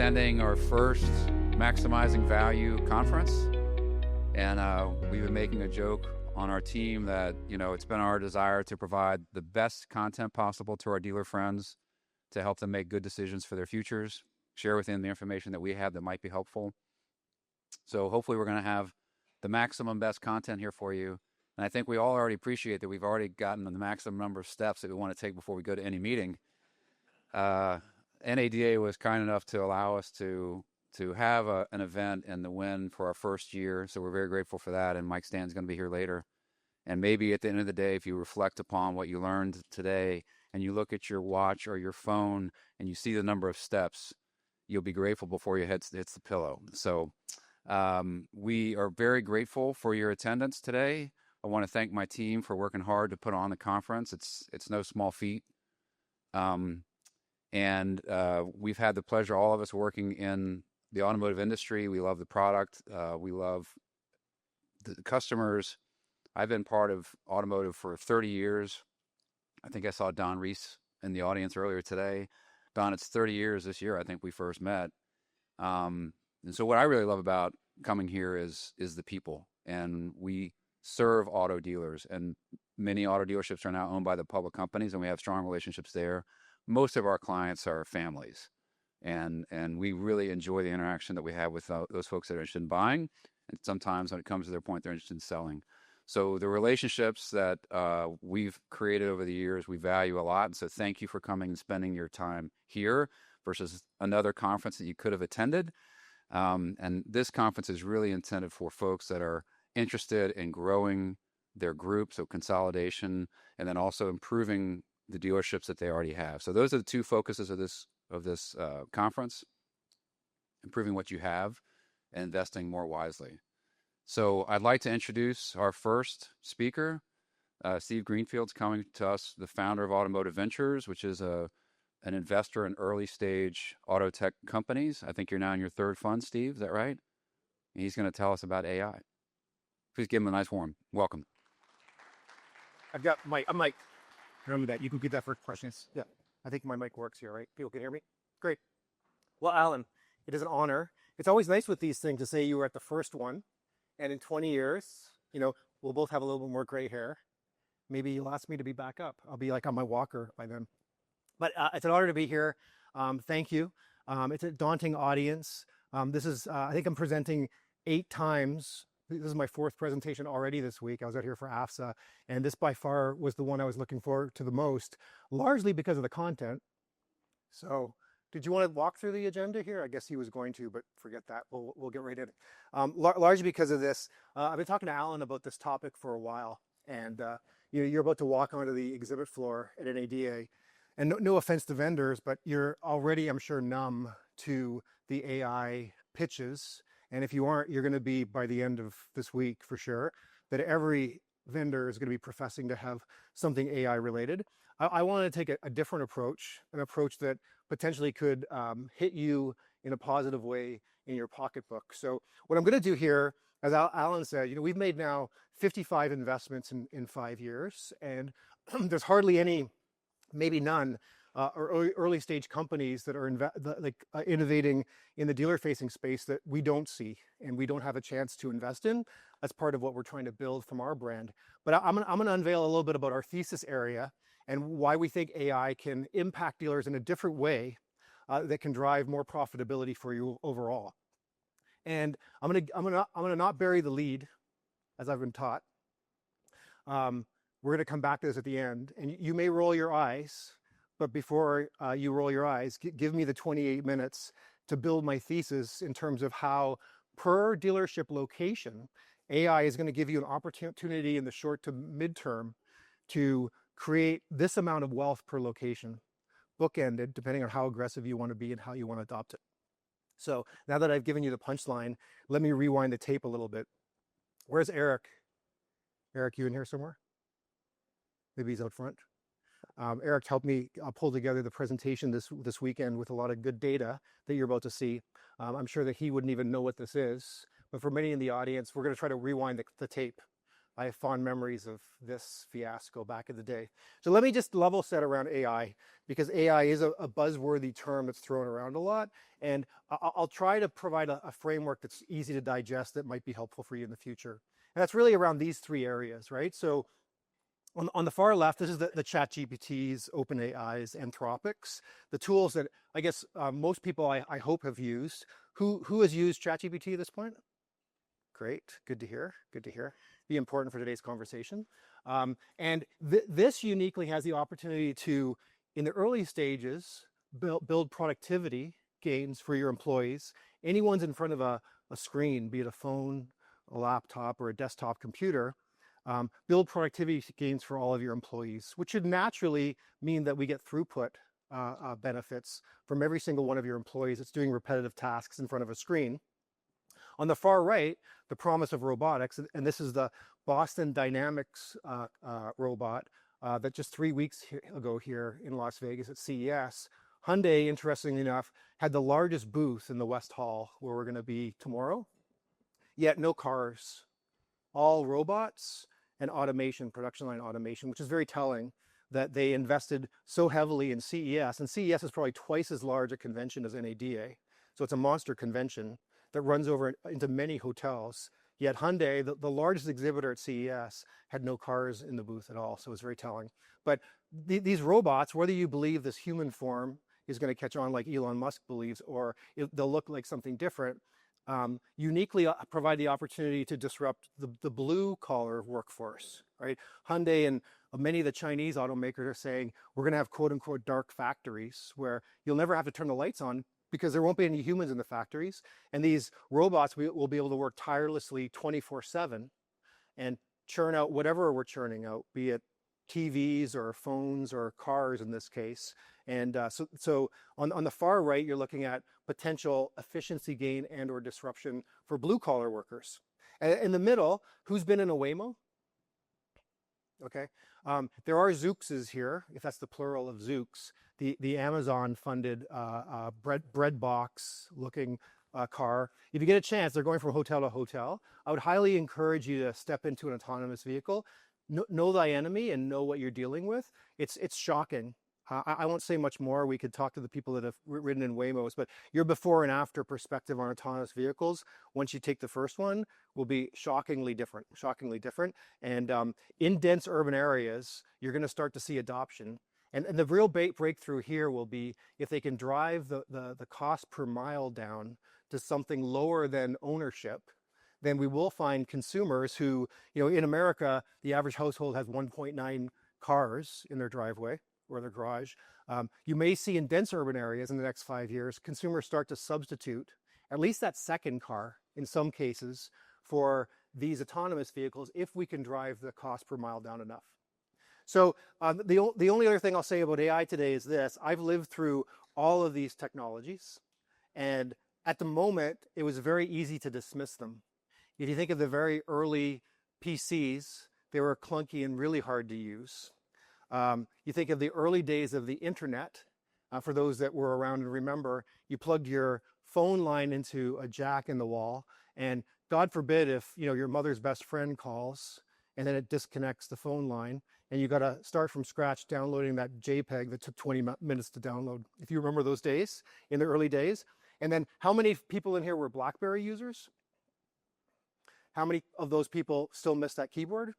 attending our first Maximizing Value conference. And we've been making a joke on our team that, it's been our desire to provide the best content possible to our dealer friends to help them make good decisions for their futures, share with them the information that we have that might be helpful. So hopefully we're going to have the maximum best content here for you. And I think we all already appreciate that we've already gotten the maximum number of steps that we want to take before we go to any meeting. NADA was kind enough to allow us to have an event in the Win for our first year. So we're very grateful for that. And Mike Stan's going to be here later. And maybe at the end of the day, if you reflect upon what you learned today and you look at your watch or your phone and you see the number of steps, you'll be grateful before your head hits the pillow. So we are very grateful for your attendance today. I want to thank my team for working hard to put on the conference. It's no small feat. And we've had the pleasure, all of us working in the automotive industry. We love the product. We love the customers. I've been part of automotive for 30 years. I think I saw Don Reese in the audience earlier today. Don, it's 30 years this year, I think we first met. And so what I really love about coming here is the people. And we serve auto dealers, and many auto dealerships are now owned by the public companies, and we have strong relationships there. Most of our clients are families, and we really enjoy the interaction that we have with those folks that are interested in buying, and sometimes when it comes to their point, they're interested in selling. So the relationships that we've created over the years, we value a lot. And so thank you for coming and spending your time here versus another conference that you could have attended. And this conference is really intended for folks that are interested in growing their group, so consolidation, and then also improving the dealerships that they already have. So those are the two focuses of this conference: improving what you have and investing more wisely. So I'd like to introduce our first speaker. Steve Greenfield's coming to us, the founder of Automotive Ventures, which is an investor in early stage auto tech companies. I think you're now in your third fund, Steve. Is that right? And he's going to tell us about AI. Please give him a nice warm welcome. I've got my mic. Remember that. You can get that for questions. Yeah. I think my mic works here, right? People can hear me? Great. Well, Alan, it is an honor. It's always nice with these things to say you were at the first one. And in 20 years, we'll both have a little bit more gray hair. Maybe you'll ask me to be back up. I'll be like on my walker by then. But it's an honor to be here. Thank you. It's a daunting audience. This is, I think I'm presenting 8 times. This is my 4th presentation already this week. I was out here for AFSA, and this by far was the one I was looking forward to the most, largely because of the content. So did you want to walk through the agenda here? I guess he was going to, but forget that. We'll get right in. Largely because of this, I've been talking to Alan about this topic for a while, and you're about to walk onto the exhibit floor at NADA. And no offense to vendors, but you're already, I'm sure, numb to the AI pitches. And if you aren't, you're going to be, by the end of this week for sure, that every vendor is going to be professing to have something AI related. I want to take a different approach, an approach that potentially could hit you in a positive way in your pocketbook. So what I'm going to do here, as Alan said, we've made now 55 investments in 5 years, and there's hardly any, maybe none, or early stage companies that are innovating in the dealer facing space that we don't see and we don't have a chance to invest in. That's part of what we're trying to build from our brand. But I'm going to unveil a little bit about our thesis area and why we think AI can impact dealers in a different way that can drive more profitability for you overall. And I'm gonna not bury the lead, as I've been taught. We're going to come back to this at the end, and you may roll your eyes. But before you roll your eyes, give me the 28 minutes to build my thesis in terms of how, per dealership location, AI is going to give you an opportunity in the short to midterm to create this amount of wealth per location, bookended, depending on how aggressive you want to be and how you want to adopt it. So now that I've given you the punchline, let me rewind the tape a little bit. Where's Eric? Eric, you in here somewhere? Maybe he's out front. Eric helped me pull together the presentation this weekend with a lot of good data that you're about to see. I'm sure that he wouldn't even know what this is, but for many in the audience, we're going to try to rewind the tape I have fond memories of this fiasco back in the day. So let me just level set around AI, because AI is a buzzworthy term that's thrown around a lot. And I'll try to provide a framework that's easy to digest that might be helpful for you in the future. And that's really around these three areas, right? So on the far left, this is the ChatGPTs, OpenAI's, Anthropic's, the tools that I guess most people I hope have used. Who has used ChatGPT at this point? Great, good to hear, good to hear. Be important for today's conversation. And this uniquely has the opportunity to, in the early stages, build productivity gains for your employees. Anyone's in front of a screen, be it a phone, a laptop, or a desktop computer, build productivity gains for all of your employees, which should naturally mean that we get throughput benefits from every single one of your employees that's doing repetitive tasks in front of a screen. On the far right, the promise of robotics, and this is the Boston Dynamics robot that just 3 weeks ago here in Las Vegas at CES. Hyundai, interestingly enough, had the largest booth in the West Hall where we're going to be tomorrow, yet no cars, all robots and automation, production line automation, which is very telling that they invested so heavily in CES. And CES is probably twice as large a convention as NADA. So it's a monster convention that runs over into many hotels. Yet Hyundai, the largest exhibitor at CES, had no cars in the booth at all. So it's very telling. But these robots, whether you believe this human form is going to catch on like Elon Musk believes, or they'll look like something different, uniquely provide the opportunity to disrupt the blue collar workforce, right? Hyundai and many of the Chinese automakers are saying we're going to have quote unquote dark factories where you'll never have to turn the lights on because there won't be any humans in the factories. And these robots will be able to work tirelessly 24/7 and churn out whatever we're churning out, be it TVs or phones or cars in this case. And so on the far right, you're looking at potential efficiency gain and or disruption for blue collar workers. And in the middle, who's been in a Waymo? Okay. There are Zooxes here, if that's the plural of Zoox, the Amazon funded bread box looking car. If you get a chance, they're going from hotel to hotel. I would highly encourage you to step into an autonomous vehicle. Know thy enemy and know what you're dealing with. It's shocking. I won't say much more. We could talk to the people that have ridden in Waymos, but your before and after perspective on autonomous vehicles, once you take the first one, will be shockingly different, And in dense urban areas, you're going to start to see adoption. And the real breakthrough here will be if they can drive the cost per mile down to something lower than ownership, then we will find consumers who, in America, the average household has 1.9 cars in their driveway or their garage. You may see in dense urban areas in the next 5 years, consumers start to substitute at least that second car in some cases for these autonomous vehicles if we can drive the cost per mile down enough. So the only other thing I'll say about AI today is this. I've lived through all of these technologies, and at the moment, it was very easy to dismiss them. If you think of the very early PCs, they were clunky and really hard to use. You think of the early days of the internet. For those that were around and remember, you plugged your phone line into a jack in the wall, and God forbid if your mother's best friend calls and then it disconnects the phone line, and you got to start from scratch downloading that JPEG that took 20 minutes to download. If you remember those days, in the early days. And then how many people in here were BlackBerry users? How many of those people still miss that keyboard?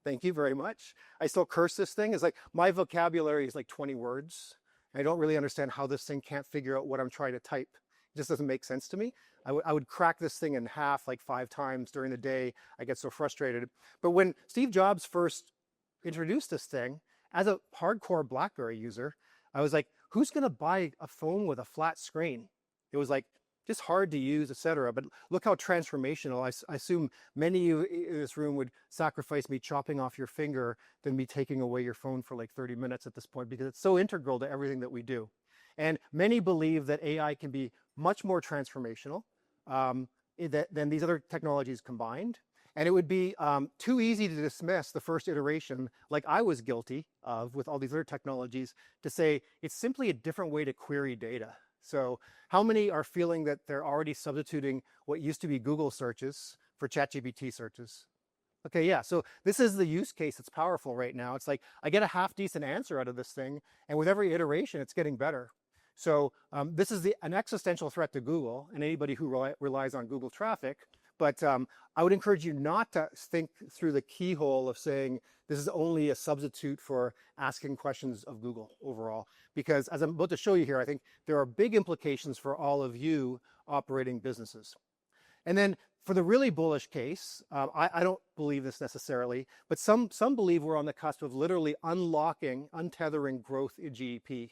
Thank you very much. I still curse this thing. It's like my vocabulary is like 20 words. I don't really understand how this thing can't figure out what I'm trying to type. It just doesn't make sense to me. I would crack this thing in half like 5 times during the day. I get so frustrated. But when Steve Jobs first introduced this thing, as a hardcore BlackBerry user, I was like, who's going to buy a phone with a flat screen? It was like just hard to use, etc. But look how transformational. I assume many of you in this room would sacrifice me chopping off your finger than me taking away your phone for like 30 minutes at this point, because it's so integral to everything that we do. And many believe that AI can be much more transformational than these other technologies combined. And it would be too easy to dismiss the first iteration, like I was guilty of with all these other technologies, to say it's simply a different way to query data. So how many are feeling that they're already substituting what used to be Google searches for ChatGPT searches? Okay, yeah. So this is the use case that's powerful right now. It's like I get a half decent answer out of this thing, and with every iteration, it's getting better. So this is an existential threat to Google and anybody who relies on Google traffic. But I would encourage you not to think through the keyhole of saying this is only a substitute for asking questions of Google overall. Because as I'm about to show you here, I think there are big implications for all of you operating businesses. And then for the really bullish case, I don't believe this necessarily, but some believe we're on the cusp of literally untethering growth in GDP.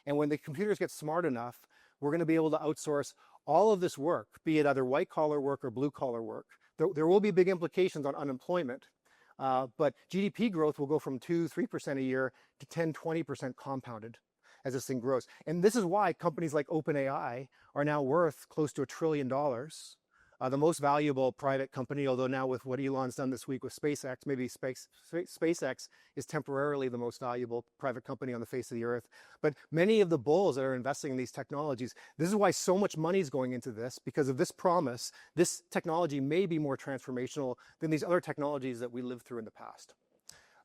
And when the computers get smart enough, we're going to be able to outsource all of this work, be it either white collar work or blue collar work. There will be big implications on unemployment, but GDP growth will go from 2-3% a year to 10-20% compounded as this thing grows. And this is why companies like OpenAI are now worth close to $1 trillion. The most valuable private company, although now with what Elon's done this week with SpaceX, maybe SpaceX is temporarily the most valuable private company on the face of the earth. But many of the bulls that are investing in these technologies, this is why so much money is going into this, because of this promise. This technology may be more transformational than these other technologies that we lived through in the past.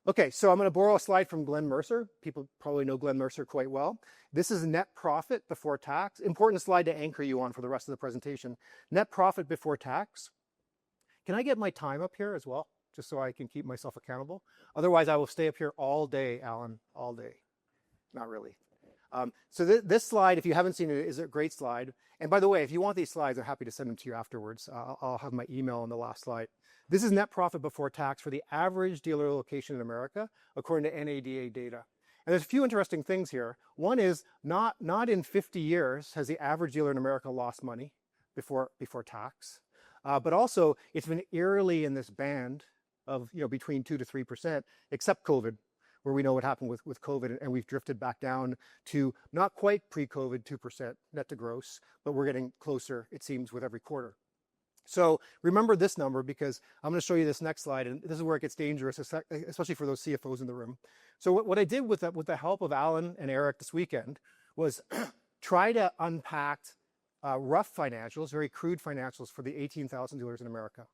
Okay, so I'm going to borrow a slide from Glenn Mercer. People probably know Glenn Mercer quite well. This is net profit before tax. Important slide to anchor you on for the rest of the presentation. Net profit before tax. Can I get my time up here as well, just so I can keep myself accountable? Otherwise, I will stay up here all day, Alan, all day. Not really. So this slide, if you haven't seen it, is a great slide. And by the way, if you want these slides, I'm happy to send them to you afterwards. I'll have my email on the last slide. This is net profit before tax for the average dealer location in America, according to NADA data. And there's a few interesting things here. One is not in 50 years has the average dealer in America lost money before tax, but also it's been eerily in this band of between 2 to 3%, except COVID, where we know what happened with COVID, and we've drifted back down to not quite pre-COVID 2% net to gross, but we're getting closer, it seems, with every quarter. So remember this number, because I'm going to show you this next slide, and this is where it gets dangerous, especially for those CFOs in the room. So what I did with the help of Alan and Eric this weekend was try to unpack rough financials, very crude financials for the 18,000 dealers in America.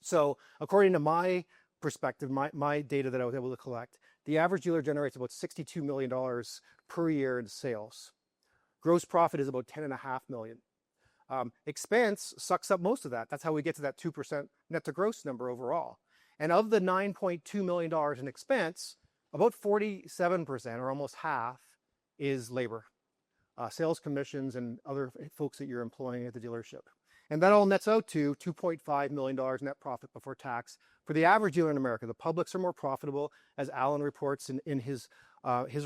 So according to my perspective, my data that I was able to collect, the average dealer generates about $62 million per year in sales. Gross profit is about $10.5 million. Expense sucks up most of that. That's how we get to that 2% net to gross number overall. And of the $9.2 million in expense, about 47%, or almost half, is labor, sales commissions and other folks that you're employing at the dealership. And that all nets out to $2.5 million net profit before tax for the average dealer in America. The publics are more profitable, as Alan reports in his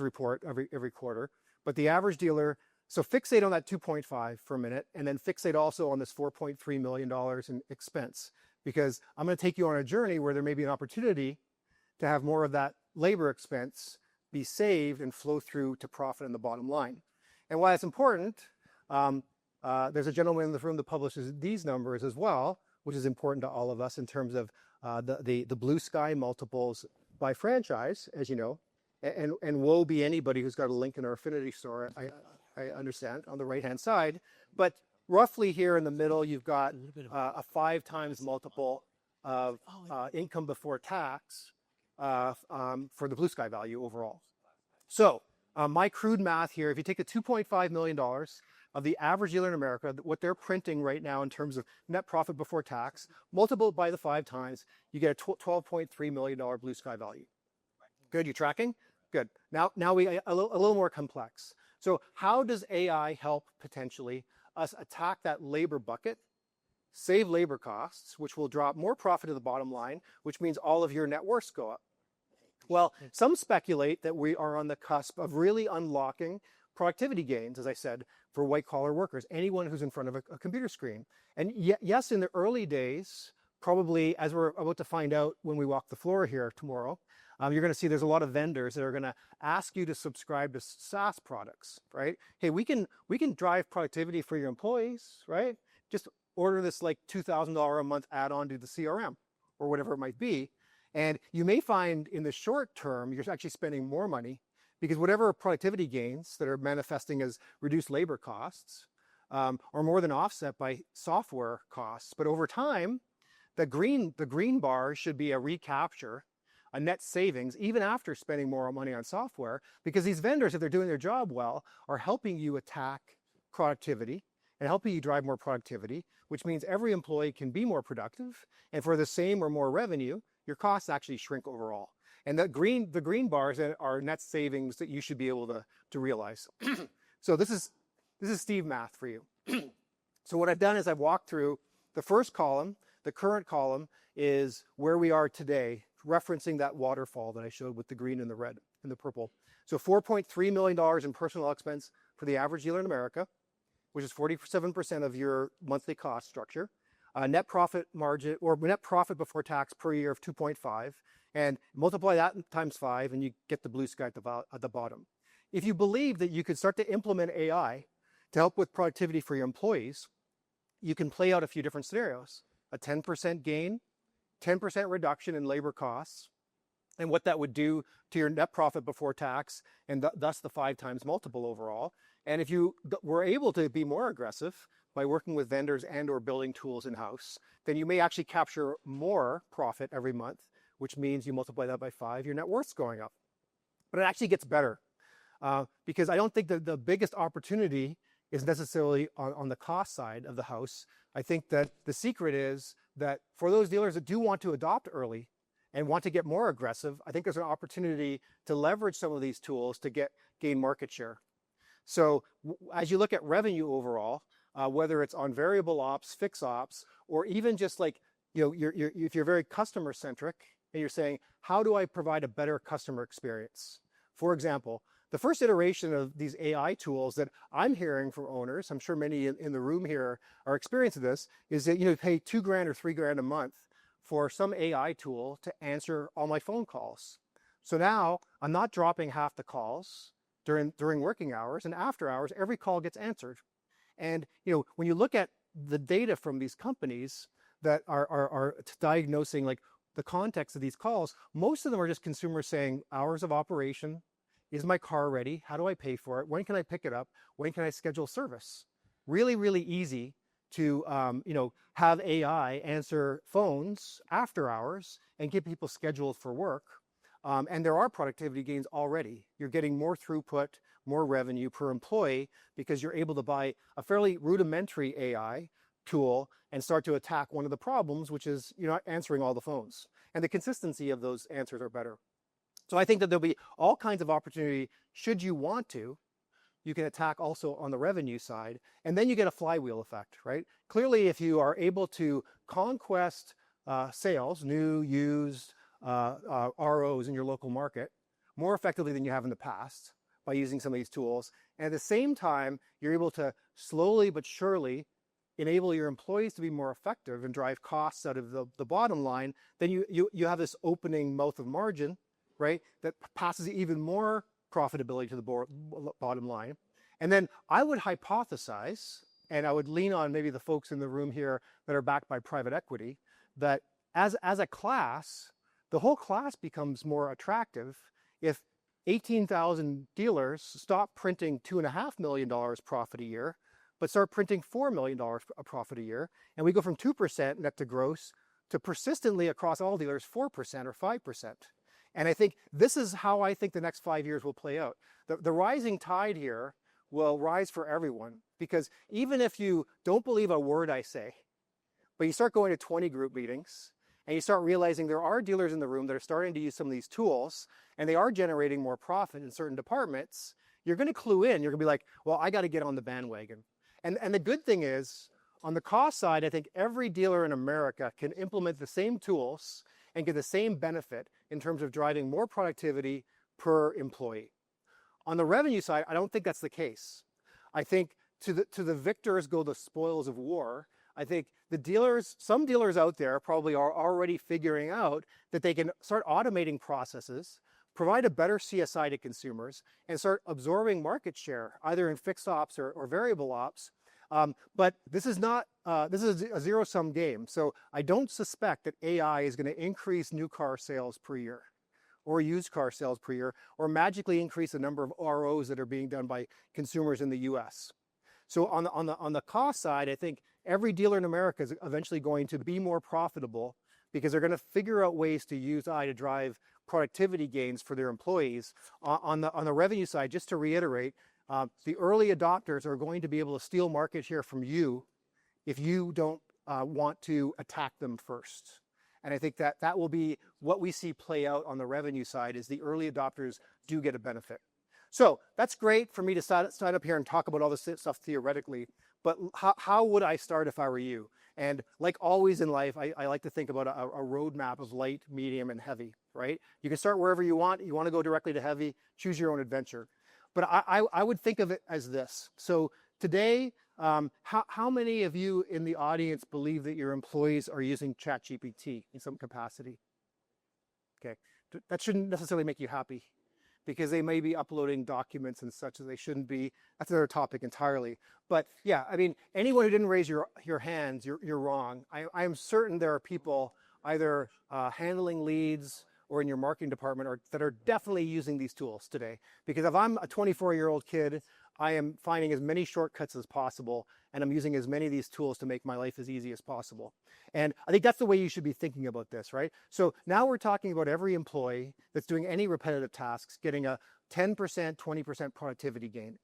report every quarter. But the average dealer, so fixate on that 2.5 for a minute, and then fixate also on this $4.3 million in expense, because I'm going to take you on a journey where there may be an opportunity to have more of that labor expense be saved and flow through to profit in the bottom line. And why it's important, there's a gentleman in the room that publishes these numbers as well, which is important to all of us in terms of the blue sky multiples by franchise, as you know, and woe be anybody who's got a link in our affinity store. I understand, on the right-hand side, but roughly here in the middle, you've got a 5 times multiple of income before tax for the blue sky value overall. So my crude math here, if you take the $2.5 million of the average dealer in America, what they're printing right now in terms of net profit before tax, multiple by the 5 times, you get a $12.3 million blue sky value. Good, you tracking? Good. Now we a little more complex. So how does AI help potentially us attack that labor bucket, save labor costs, which will drop more profit to the bottom line, which means all of your net worths go up? Well, some speculate that we are on the cusp of really unlocking productivity gains, as I said, for white collar workers, anyone who's in front of a computer screen. And yes, in the early days, probably as we're about to find out when we walk the floor here tomorrow, you're going to see there's a lot of vendors that are going to ask you to subscribe to SaaS products, right? Hey, we can drive productivity for your employees, right? Just order this like $2,000 a month add-on to the CRM or whatever it might be. And you may find in the short term, you're actually spending more money because whatever productivity gains that are manifesting as reduced labor costs are more than offset by software costs. But over time, the green bar should be a recapture, a net savings, even after spending more money on software, because these vendors, if they're doing their job well, are helping you attack productivity and helping you drive more productivity, which means every employee can be more productive. And for the same or more revenue, your costs actually shrink overall. And the green bars are net savings that you should be able to realize. So this is Steve math for you. So what I've done is I've walked through the first column. The current column is where we are today, referencing that waterfall that I showed with the green and the red and the purple. So $4.3 million in personnel expense for the average dealer in America, which is 47% of your monthly cost structure. Net profit margin or net profit before tax per year of 2.5, and multiply that times 5, and you get the blue sky at the bottom. If you believe that you could start to implement AI to help with productivity for your employees, you can play out a few different scenarios. A 10% gain, 10% reduction in labor costs, and what that would do to your net profit before tax, and thus the 5 times multiple overall. And if you were able to be more aggressive by working with vendors and or building tools in-house, then you may actually capture more profit every month, which means you multiply that by 5, your net worth's going up. But it actually gets better because I don't think that the biggest opportunity is necessarily on the cost side of the house. I think that the secret is that for those dealers that do want to adopt early and want to get more aggressive, I think there's an opportunity to leverage some of these tools to gain market share. So as you look at revenue overall, whether it's on variable ops, fixed ops, or even just like, if you're very customer centric and you're saying, how do I provide a better customer experience? For example, the first iteration of these AI tools that I'm hearing from owners, I'm sure many in the room here are experiencing this, is that you pay $2,000 or $3,000 a month for some AI tool to answer all my phone calls. So now I'm not dropping half the calls during working hours, and after hours, every call gets answered. And when you look at the data from these companies that are diagnosing like the context of these calls, most of them are just consumers saying hours of operation. Is my car ready? How do I pay for it? When can I pick it up? When can I schedule service? Really, really easy to have AI answer phones after hours and get people scheduled for work. And there are productivity gains already. You're getting more throughput, more revenue per employee because you're able to buy a fairly rudimentary AI tool and start to attack one of the problems, which is you're not answering all the phones. And the consistency of those answers are better. So I think that there'll be all kinds of opportunity should you want to. You can attack also on the revenue side, and then you get a flywheel effect, right? Clearly, if you are able to conquest sales, new, used, ROs in your local market more effectively than you have in the past by using some of these tools, and at the same time, you're able to slowly but surely enable your employees to be more effective and drive costs out of the bottom line, then you have this opening mouth of margin, right, that passes even more profitability to the bottom line. And then I would hypothesize, and I would lean on maybe the folks in the room here that are backed by private equity, that as a class, the whole class becomes more attractive if 18,000 dealers stop printing $2.5 million profit a year, but start printing $4 million profit a year. And we go from 2% net to gross to persistently across all dealers 4% or 5%. And I think this is how I think the next 5 years will play out. The rising tide here will rise for everyone, because even if you don't believe a word I say, but you start going to 20 group meetings and you start realizing there are dealers in the room that are starting to use some of these tools and they are generating more profit in certain departments, you're going to clue in. You're going to be like, well, I got to get on the bandwagon. And the good thing is, on the cost side, I think every dealer in America can implement the same tools and get the same benefit in terms of driving more productivity per employee. On the revenue side, I don't think that's the case. I think to the victors go the spoils of war. I think some dealers out there probably are already figuring out that they can start automating processes, provide a better CSI to consumers, and start absorbing market share, either in fixed ops or variable ops. But this is a zero-sum game. So I don't suspect that AI is going to increase new car sales per year or used car sales per year or magically increase the number of ROs that are being done by consumers in the US. So on the cost side, I think every dealer in America is eventually going to be more profitable because they're going to figure out ways to use AI to drive productivity gains for their employees. On the revenue side, just to reiterate, the early adopters are going to be able to steal market share from you if you don't want to attack them first. And I think that will be what we see play out on the revenue side, is the early adopters do get a benefit. So that's great for me to stand up here and talk about all this stuff theoretically, but how would I start if I were you? And like always in life, I like to think about a roadmap of light, medium, and heavy, right? You can start wherever you want. You want to go directly to heavy, choose your own adventure. But I would think of it as this. So today, how many of you in the audience believe that your employees are using ChatGPT in some capacity? Okay, that shouldn't necessarily make you happy, because they may be uploading documents and such that they shouldn't be. That's another topic entirely. But yeah, I mean, anyone who didn't raise your hands, you're wrong. I am certain there are people either handling leads or in your marketing department that are definitely using these tools today. Because if I'm a 24-year-old kid, I am finding as many shortcuts as possible, and I'm using as many of these tools to make my life as easy as possible. And I think that's the way you should be thinking about this, right? So now we're talking about every employee that's doing any repetitive tasks getting a 10%, 20% productivity gain.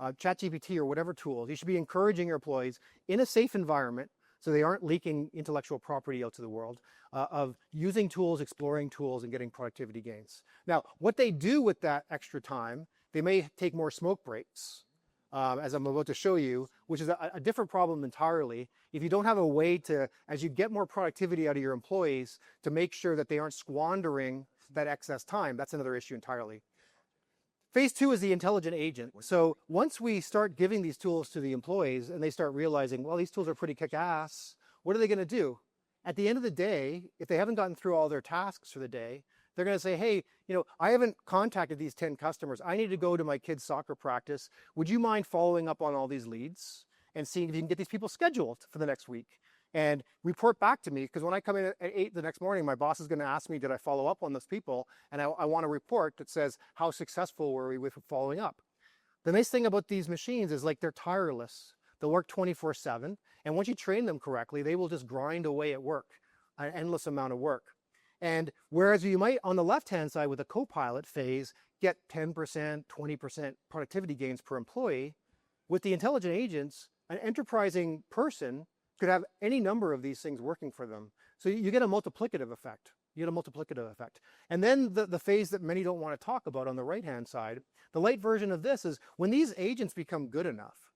ChatGPT or whatever tools, you should be encouraging your employees in a safe environment, so they aren't leaking intellectual property out to the world, of using tools, exploring tools, and getting productivity gains. Now, what they do with that extra time, they may take more smoke breaks, as I'm about to show you, which is a different problem entirely. If you don't have a way to, as you get more productivity out of your employees, to make sure that they aren't squandering that excess time, that's another issue entirely. Phase two is the intelligent agent. So once we start giving these tools to the employees and they start realizing, well, these tools are pretty kick-ass, what are they going to do? At the end of the day, if they haven't gotten through all their tasks for the day, they're going to say, hey, I haven't contacted these 10 customers. I need to go to my kid's soccer practice. Would you mind following up on all these leads and seeing if you can get these people scheduled for the next week? And report back to me, because when I come in at 8 the next morning, my boss is going to ask me, did I follow up on those people? And I want a report that says, how successful were we with following up? The nice thing about these machines is, like, they're tireless. They'll work 24/7. And once you train them correctly, they will just grind away at work, an endless amount of work. And whereas you might, on the left-hand side with a co-pilot phase, get 10%, 20% productivity gains per employee, with the intelligent agents, an enterprising person could have any number of these things working for them. So you get a multiplicative effect. And then the phase that many don't want to talk about on the right-hand side, the light version of this is when these agents become good enough,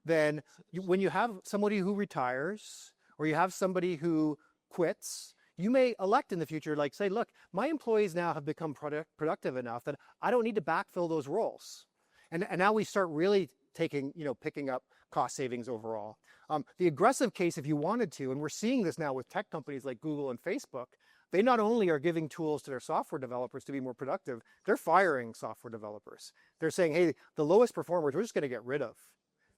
then when you have somebody who retires or you have somebody who quits, you may elect in the future, like say, look, my employees now have become productive enough that I don't need to backfill those roles. And now we start really picking up cost savings overall. The aggressive case, if you wanted to, and we're seeing this now with tech companies like Google and Facebook, they not only are giving tools to their software developers to be more productive, they're firing software developers. They're saying, hey, the lowest performers, we're just going to get rid of.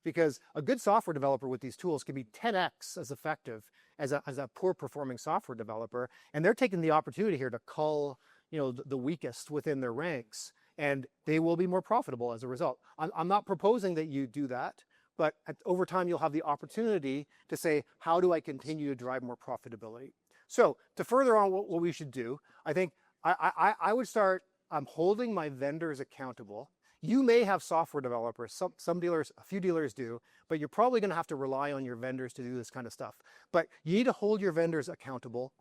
Because a good software developer with these tools can be 10x as effective as a poor performing software developer. And they're taking the opportunity here to cull the weakest within their ranks, and they will be more profitable as a result. I'm not proposing that you do that, but over time you'll have the opportunity to say, how do I continue to drive more profitability? So to further on what we should do, I think I would start holding my vendors accountable. You may have software developers, some dealers, a few dealers do, but you're probably going to have to rely on your vendors to do this kind of stuff. But you need to hold your vendors accountable,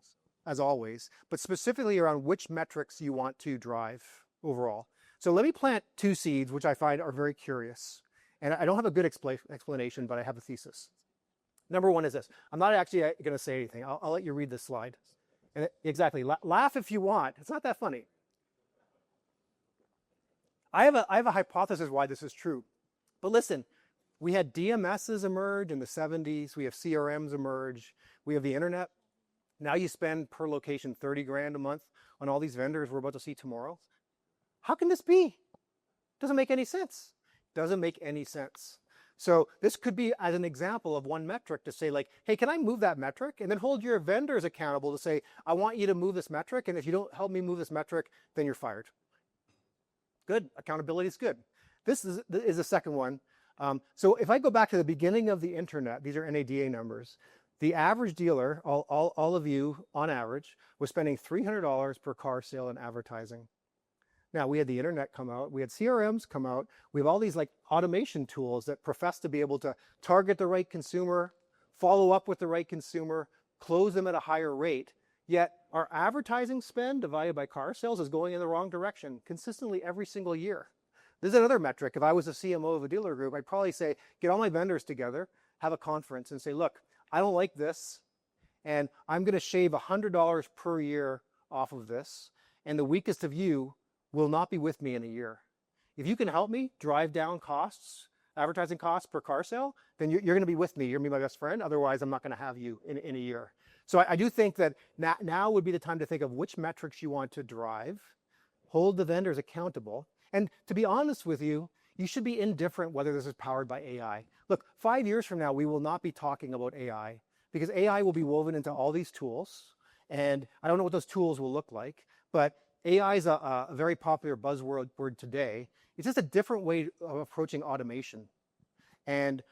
as always, but specifically around which metrics you want to drive overall. So let me plant 2 seeds, which I find are very curious. And I don't have a good explanation, but I have a thesis. Number 1 is this. I'm not actually going to say anything. I'll let you read this slide. And exactly. Laugh if you want. It's not that funny. I have a hypothesis why this is true. But listen, we had DMSs emerge in the 70s. We have CRMs emerge. We have the internet. Now you spend per location 30 grand a month on all these vendors we're about to see tomorrow. How can this be? Doesn't make any sense. Doesn't make any sense. So this could be as an example of one metric to say, like, hey, can I move that metric? And then hold your vendors accountable to say, I want you to move this metric. And if you don't help me move this metric, then you're fired. Good. Accountability is good. This is the second one. So if I go back to the beginning of the internet, these are NADA numbers, the average dealer, all of you on average, was spending $300 per car sale in advertising. Now, we had the internet come out, we had CRMs come out, we have all these like automation tools that profess to be able to target the right consumer, follow up with the right consumer, close them at a higher rate. Yet our advertising spend divided by car sales is going in the wrong direction consistently every single year. This is another metric. If I was a CMO of a dealer group, I'd probably say, get all my vendors together, have a conference and say, look, I don't like this, and I'm going to shave $100 per year off of this, and the weakest of you will not be with me in a year. If you can help me drive down costs, advertising costs per car sale, then you're going to be with me. You're going to be my best friend. Otherwise, I'm not going to have you in a year. So I do think that now would be the time to think of which metrics you want to drive, hold the vendors accountable. And to be honest with you, you should be indifferent whether this is powered by AI. Look, 5 years from now, we will not be talking about AI because AI will be woven into all these tools. And I don't know what those tools will look like, but AI is a very popular buzzword today. It's just a different way of approaching automation. And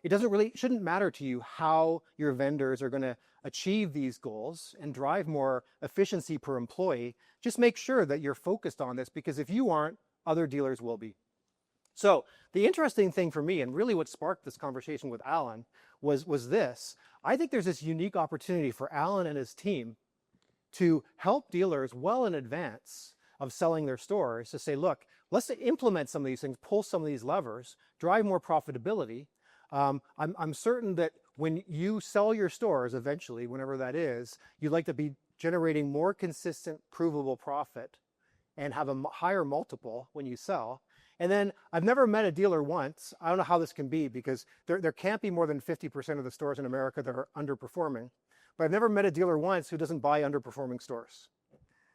it shouldn't matter to you how your vendors are going to achieve these goals and drive more efficiency per employee. Just make sure that you're focused on this, because if you aren't, other dealers will be. So the interesting thing for me, and really what sparked this conversation with Alan, was this. I think there's this unique opportunity for Alan and his team to help dealers well in advance of selling their stores to say, look, let's implement some of these things, pull some of these levers, drive more profitability. I'm certain that when you sell your stores eventually, whenever that is, you'd like to be generating more consistent, provable profit and have a higher multiple when you sell. And then I've never met a dealer once. I don't know how this can be, because there can't be more than 50% of the stores in America that are underperforming. But I've never met a dealer once who doesn't buy underperforming stores.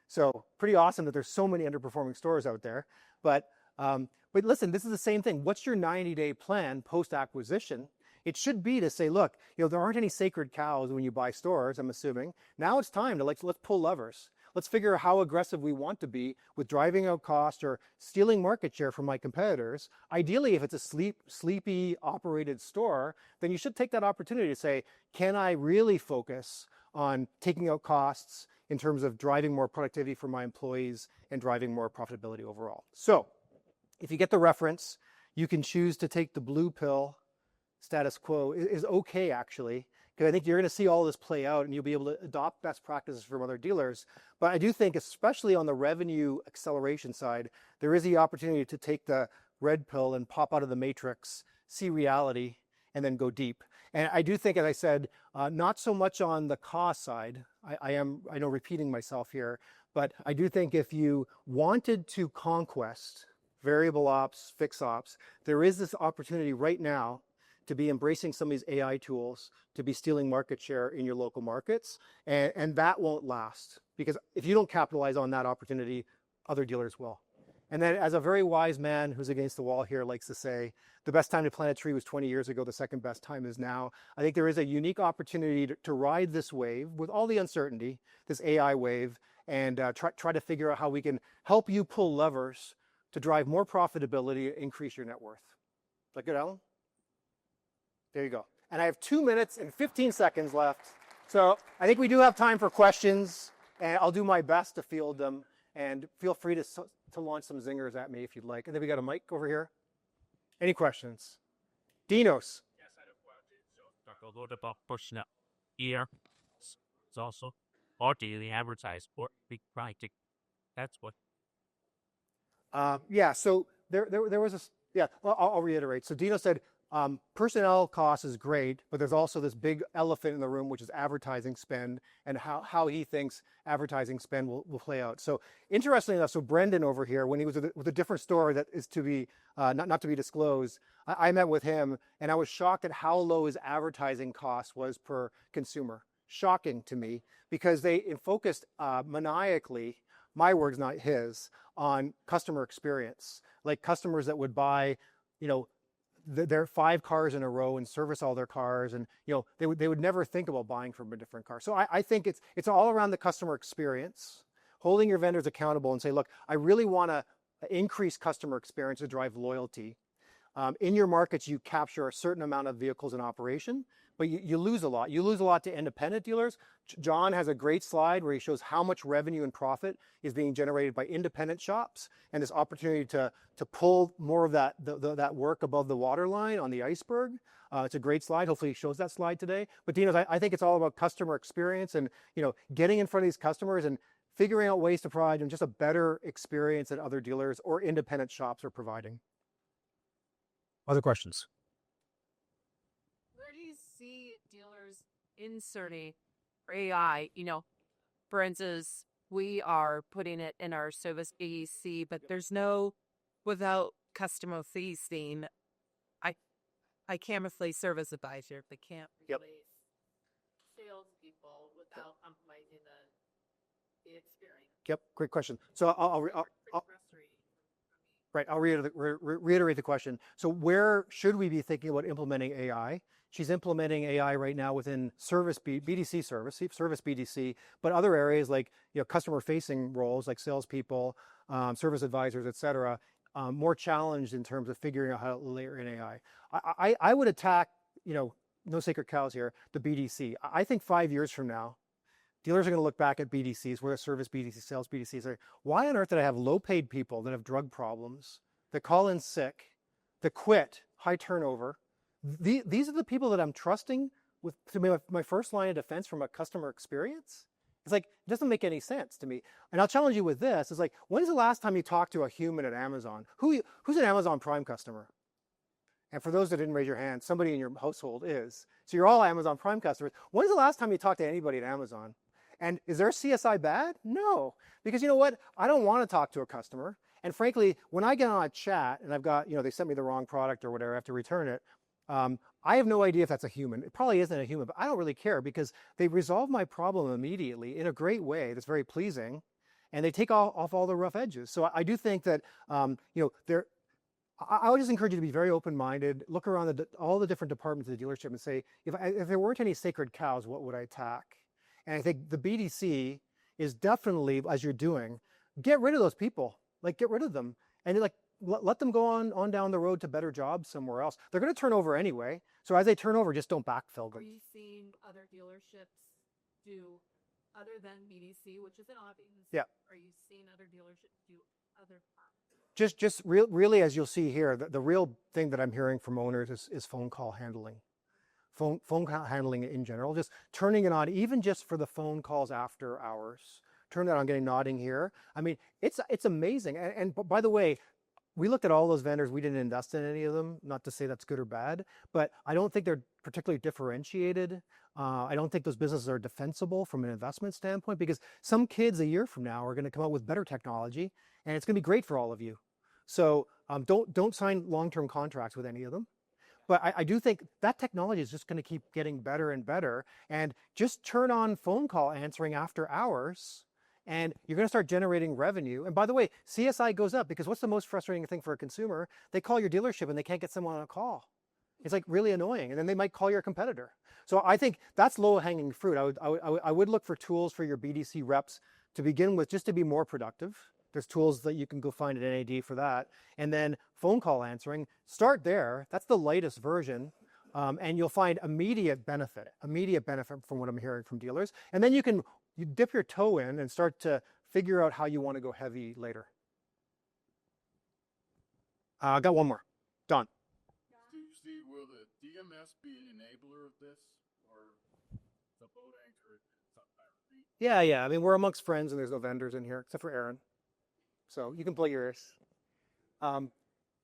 So pretty awesome that there's so many underperforming stores out there. But listen, this is the same thing. What's your 90-day plan post-acquisition? It should be to say, look, there aren't any sacred cows when you buy stores, I'm assuming. Now it's time to let's pull levers. Let's figure out how aggressive we want to be with driving out cost or stealing market share from my competitors. Ideally, if it's a sleepy operated store, then you should take that opportunity to say, can I really focus on taking out costs in terms of driving more productivity for my employees and driving more profitability overall? So if you get the reference, you can choose to take the blue pill. Status quo is okay, actually, because I think you're going to see all this play out and you'll be able to adopt best practices from other dealers. But I do think, especially on the revenue acceleration side, there is the opportunity to take the red pill and pop out of the matrix, see reality, and then go deep. And I do think, as I said, not so much on the cost side. I know repeating myself here, but I do think if you wanted to conquest variable ops, fixed ops, there is this opportunity right now to be embracing some of these AI tools, to be stealing market share in your local markets. And that won't last, because if you don't capitalize on that opportunity, other dealers will. And then, as a very wise man who's against the wall here likes to say, the best time to plant a tree was 20 years ago, the second best time is now. I think there is a unique opportunity to ride this wave with all the uncertainty, this AI wave, and try to figure out how we can help you pull levers to drive more profitability, increase your net worth. Is that good, Alan? There you go. And I have 2 minutes and 15 seconds left. So I think we do have time for questions, and I'll do my best to field them. And feel free to launch some zingers at me if you'd like. And then we got a mic over here. Any questions? Dinos. Yes, I have a question. So talk a little bit about personal here. It's also or daily advertise or big project. That's what. Yeah. So there was a Well, I'll reiterate. So Dino said personnel costs is great, but there's also this big elephant in the room, which is advertising spend, and how he thinks advertising spend will play out. So interestingly enough, so Brendan over here, when he was with a different store that is to be not to be disclosed, I met with him, and I was shocked at how low his advertising cost was per consumer. Shocking to me, because they focused maniacally, my words, not his, on customer experience, like customers that would buy, their 5 cars in a row and service all their cars, and they would never think about buying from a different car. So I think it's all around the customer experience, holding your vendors accountable and say, look, I really want to increase customer experience to drive loyalty. In your markets, you capture a certain amount of vehicles in operation, but you lose a lot. You lose a lot to independent dealers. John has a great slide where he shows how much revenue and profit is being generated by independent shops, and this opportunity to pull more of that work above the waterline on the iceberg. It's a great slide. Hopefully he shows that slide today. But Dinos, I think it's all about customer experience and getting in front of these customers and figuring out ways to provide them just a better experience that other dealers or independent shops are providing. Other questions? Where do you see dealers inserting AI? For instance, we are putting it in our service BDC, but there's no, without customer facing, I can't replace service advisor. They can't replace salespeople without optimizing the experience. Yep, great question. So I'll reiterate the question. So where should we be thinking about implementing AI? She's implementing AI right now within BDC service BDC, but other areas like customer-facing roles like salespeople, service advisors, et cetera, more challenged in terms of figuring out how to layer in AI. I would attack, no sacred cows here, the BDC. I think 5 years from now, dealers are going to look back at BDCs, where service BDC, sales BDCs, say, why on earth did I have low-paid people that have drug problems, that call in sick, that quit, high turnover? These are the people that I'm trusting to be my first line of defense from a customer experience. It's like, it doesn't make any sense to me. And I'll challenge you with this. It's like, when's the last time you talked to a human at Amazon? Who's an Amazon Prime customer? And for those that didn't raise your hand, somebody in your household is. So you're all Amazon Prime customers. When's the last time you talked to anybody at Amazon? And is their CSI bad? No. Because you know what? I don't want to talk to a customer. And frankly, when I get on a chat and I've got, they sent me the wrong product or whatever, I have to return it. I have no idea if that's a human. It probably isn't a human, but I don't really care because they resolve my problem immediately in a great way that's very pleasing, and they take off all the rough edges. So I do think that, I would just encourage you to be very open-minded, look around all the different departments of the dealership and say, if there weren't any sacred cows, what would I attack? And I think the BDC is definitely, as you're doing, get rid of those people. Like, get rid of them. And let them go on down the road to better jobs somewhere else. They're going to turn over anyway. So as they turn over, just don't backfill them. Are you seeing other dealerships do, other than BDC, which isn't obvious? Yeah. Are you seeing other dealerships do other parts? Just really, as you'll see here, the real thing that I'm hearing from owners is phone call handling. Phone call handling in general, just turning it on, even just for the phone calls after hours. Turn that on, getting nodding here. I mean, it's amazing. And by the way, we looked at all those vendors. We didn't invest in any of them. Not to say that's good or bad, but I don't think they're particularly differentiated. I don't think those businesses are defensible from an investment standpoint, because some kids a year from now are going to come out with better technology, and it's going to be great for all of you. So don't sign long-term contracts with any of them. But I do think that technology is just going to keep getting better and better. And just turn on phone call answering after hours, and you're going to start generating revenue. And by the way, CSI goes up, because what's the most frustrating thing for a consumer? They call your dealership and they can't get someone on a call. It's like really annoying. And then they might call your competitor. So I think that's low-hanging fruit. I would look for tools for your BDC reps to begin with, just to be more productive. There's tools that you can go find at NAD for that. And then phone call answering, start there. That's the lightest version. And you'll find immediate benefit from what I'm hearing from dealers. And then you dip your toe in and start to figure out how you want to go heavy later. I got one more. Don. Do you see, will the DMS be an enabler of this, or the boat anchor? Yeah. I mean, we're amongst friends and there's no vendors in here except for Aaron. So you can play your ears.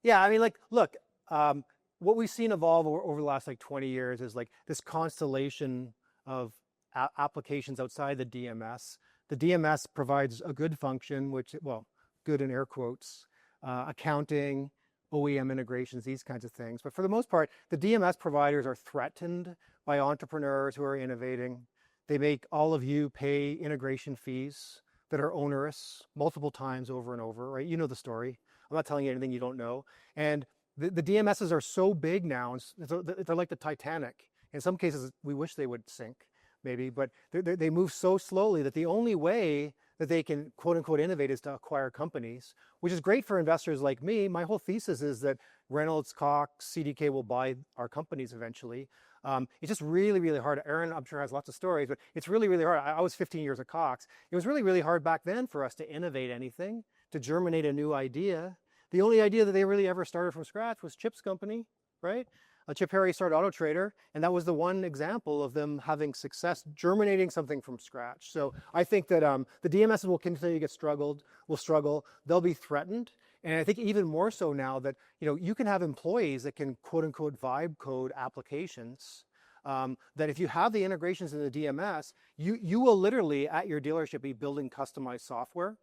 Yeah, I mean, look, what we've seen evolve over the last 20 years is this constellation of applications outside the DMS. The DMS provides a good function, good in air quotes, accounting, OEM integrations, these kinds of things. But for the most part, the DMS providers are threatened by entrepreneurs who are innovating. They make all of you pay integration fees that are onerous multiple times over and over, right? You know the story. I'm not telling you anything you don't know. And the DMSs are so big now, they're like the Titanic. In some cases, we wish they would sink, maybe, but they move so slowly that the only way that they can quote unquote innovate is to acquire companies, which is great for investors like me. My whole thesis is that Reynolds, Cox, CDK will buy our companies eventually. It's just really, really hard. Aaron, I'm sure, has lots of stories, but it's really, really hard. I was 15 years at Cox. It was really, really hard back then for us to innovate anything, to germinate a new idea. The only idea that they really ever started from scratch was Chip's company, right? Chip Harry started Auto Trader, and that was the one example of them having success germinating something from scratch. So I think that the DMSs will continue to will struggle. They'll be threatened. And I think even more so now that, you can have employees that can quote unquote vibe code applications, that if you have the integrations in the DMS, you will literally at your dealership be building customized software.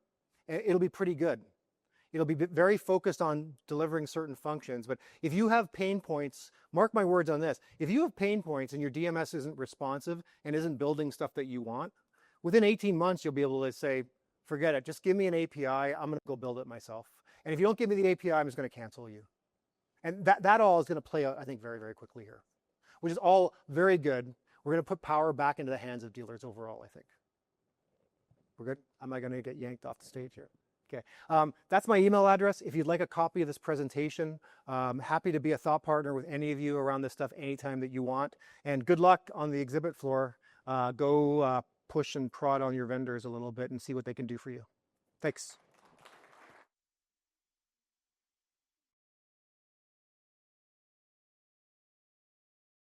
It'll be pretty good. It'll be very focused on delivering certain functions. But if you have pain points, mark my words on this, if you have pain points and your DMS isn't responsive and isn't building stuff that you want, within 18 months, you'll be able to say, forget it, just give me an API, I'm gonna go build it myself. And if you don't give me the API, I'm just gonna cancel you. And that all is gonna play out, I think, very, very quickly here, which is all very good. We're gonna put power back into the hands of dealers overall, I think. We're good? Am I gonna get yanked off the stage here? Okay, that's my email address. If you'd like a copy of this presentation, happy to be a thought partner with any of you around this stuff anytime that you want. And good luck on the exhibit floor. Go push and prod on your vendors a little bit and see what they can do for you. Thanks.